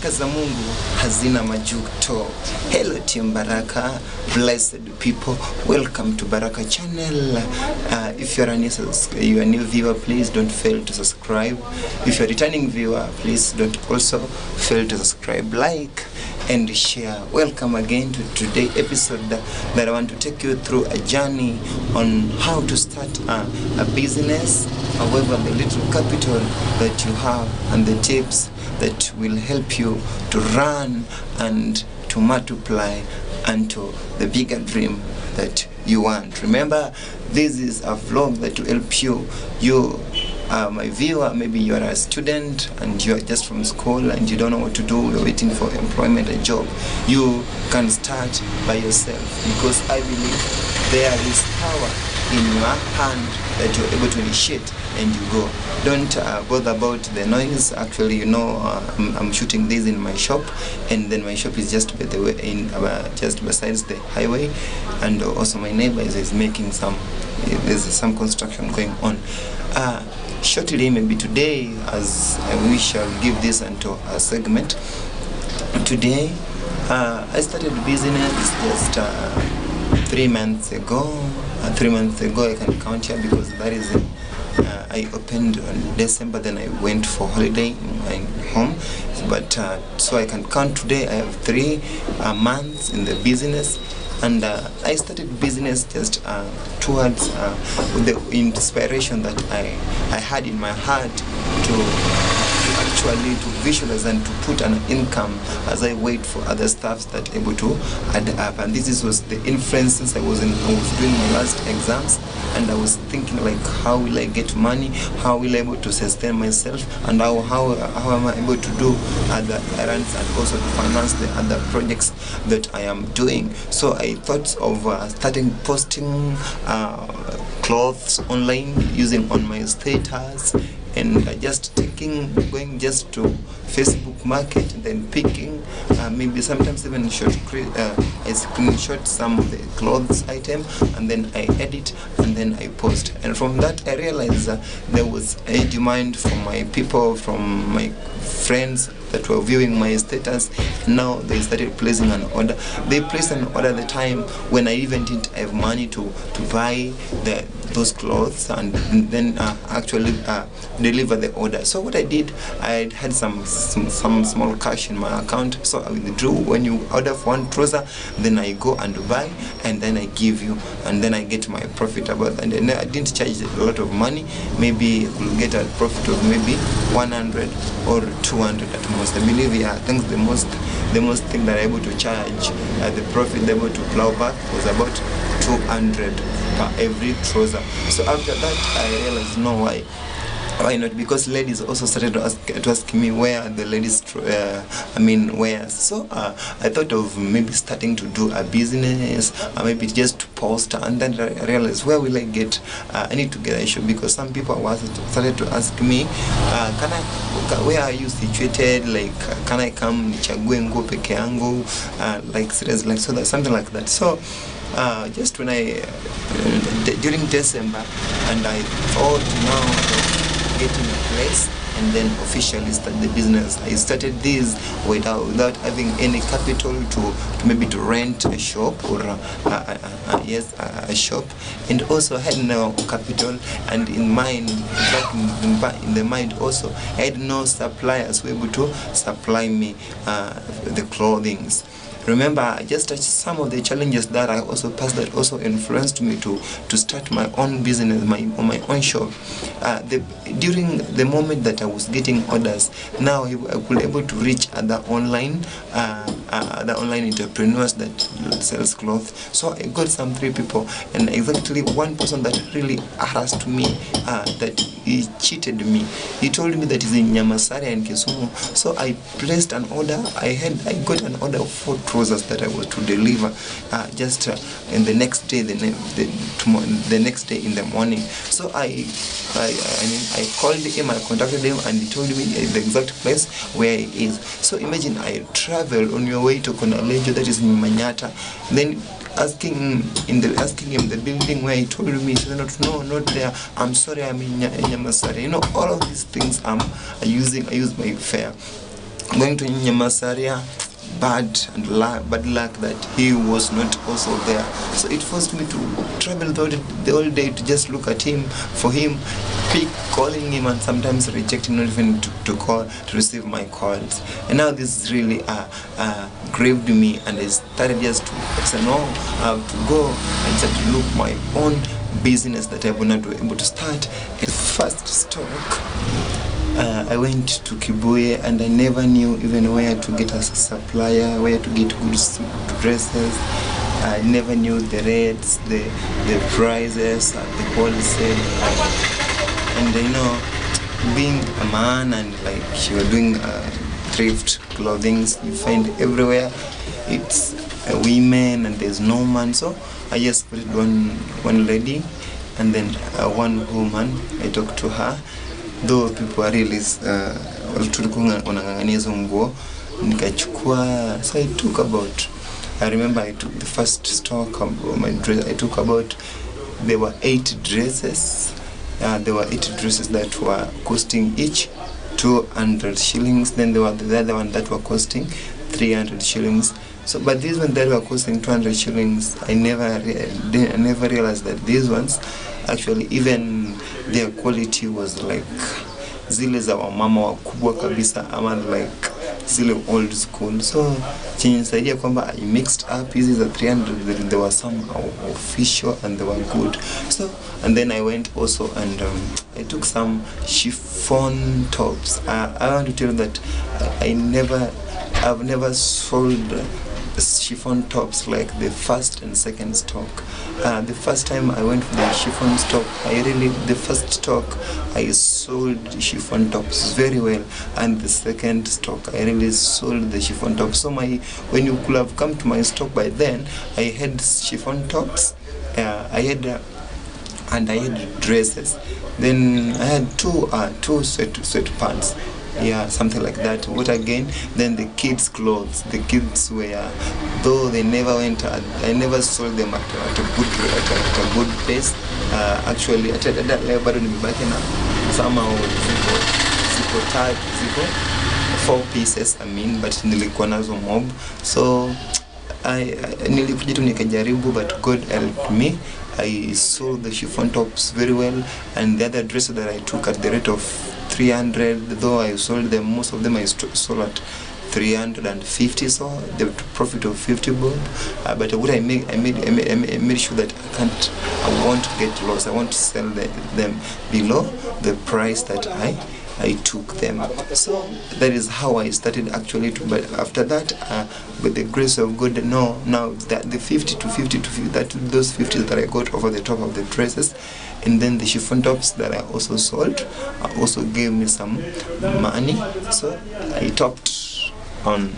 baraka za Mungu hazina majuto. Hello Team Baraka, blessed people, welcome to Baraka channel. If you're a new viewer, please don't fail to subscribe. If you're a returning viewer, please don't also fail to subscribe, like and share. Welcome again to today's episode that I want to take you through a journey on how to start a business, however the little capital that you have and the tips that will help you to run and to multiply unto the bigger dream that you want. Remember, this is a vlog that will help you my viewer. Maybe you are a student and you are just from school and you don't know what to do, you're waiting for employment, a job. You can start by yourself, because I believe there is power in your hand that you're able to initiate and you go. Don't bother about the noise. Actually, you know, I'm shooting this in my shop, and then my shop is just by the way just besides the highway, and also my neighbor is making there's some construction going on. Shortly, maybe today, as we shall give this into a segment. Today, I started business just 3 months ago. 3 months ago, I can count here because that is I opened on December, then I went for holiday in my home. But so I can count today. I have 3 months in the business. And I started business just towards the inspiration that I had in my heart to visualize and to put an income as I wait for other stuffs that able to add up. And this was the influence since I was doing my last exams, and I was thinking like, how will I get money? How will I able to sustain myself? And how am I able to do other errands and also to finance the other projects that I am doing? So I thought of starting posting clothes online using on my status, and just going just to Facebook Market, and then picking maybe sometimes even I screenshot some of the clothes item, and then I edit and then I post. And from that I realized there was a demand from my people, from my friends that were viewing my status. Now they started placing an order. They placed an order at the time when I even didn't have money to buy those clothes and then actually deliver the order. So what I did, I had some small cash in my account, so I withdrew. When you order for one trouser, then I go and buy, and then I give you, and then I get my profit about that. And I didn't charge a lot of money. Maybe I could get a profit of maybe 100 or 200 at most. I believe, yeah, I think the most thing that I'm able to charge the profit able to plow back was about 200 per every trouser. So after that I realized, no, why not? Because ladies also started to ask me where the ladies wears. So I thought of maybe starting to do a business, maybe just to post, and then I realized, where will I get? I need to get a shop, because some people started to ask me, where are you situated? Like, can I come nichague nguo peke yangu? Like seriously, like, so that something like that. So just when during December, and I thought now getting a place and then officially start the business. I started this without having any capital to maybe to rent a shop or a shop, and also had no capital, and in the mind also I had no suppliers who were able to supply me the clothings. Remember, just some of the challenges that I also passed that also influenced me to start my own business, my own shop. During the moment that I was getting orders, now I could able to reach other online entrepreneurs that sells clothes. So I got some 3 people, and exactly one person that really harassed me, that he cheated me. He told me that he's in Nyamasari and Kisumu. So I placed an order. I got an order of 4 trousers that I was to deliver just in the next day, the next day in the morning. So I called him, I contacted him, and he told me the exact place where he is. So imagine I traveled on your way to Konalejo, that is in Manyata, then asking him the building where he told me. He said, no, not there. I'm sorry, I'm in Nyamasari. You know, all of these things I use my fare. Going to Nyamasaria, bad luck that he was not also there. So it forced me to travel the whole day to just look at him, for him, calling him, and sometimes rejecting, not even to call, to receive my calls. And now this really grieved me, and I started just to say, no, I have to go and start to look my own business that I was not able to start. The first stock, I went to Kibuye, and I never knew even where to get a supplier, where to get good dresses. I never knew the rates, the prices, the wholesale. And you know, being a man and like you are doing thrift clothing, you find everywhere it's women and there's no man. So I just put one lady, and then one woman. I talked to her. Though people are really tulikuwa wanang'ang'ania hizo nguo, nikachukua. So I remember I took the first stock of my dress. I took about, there were 8 dresses. There were 8 dresses that were costing each 200 shillings. Then there were the other one that were costing 300 shillings. So, but these ones that were costing 200 shillings, I never realized that these ones, actually, even their quality was like zile za wamama wakubwa kabisa, ama like zile old school. So chinisaidia kwamba I mixed up hizi za 300, there were some official and they were good. So, and then I went also and I took some chiffon tops. I want to tell you that I've never sold chiffon tops like the first and second stock. The first time I went for the chiffon stock, the first stock I sold chiffon tops very well, and the second stock I really sold the chiffon tops. So when you could have come to my stock by then, I had chiffon tops, I had dresses. Then I had two sweatpants. Yeah, something like that. What again? Then the kids' clothes. The kids wear, though they never went. I never sold them at a good place. Actually, at that level, but nimebaki na somehow ziko 4 pieces. I mean, but nilikuwa nazo mob. So nilikuja tu nikajaribu, but God helped me. I sold the chiffon tops very well, and the other dresses that I took at the rate of 300, though I sold them, most of them I sold at 350, so the profit of 50 bob. But what I made sure that I won't get lost. I want to sell them below the price that I took them. So that is how I started actually. But after that, with the grace of God, now that the 50 to 50 to 50, those 50 that I got over the top of the dresses, and then the chiffon tops that I also sold, also gave me some money. So I topped on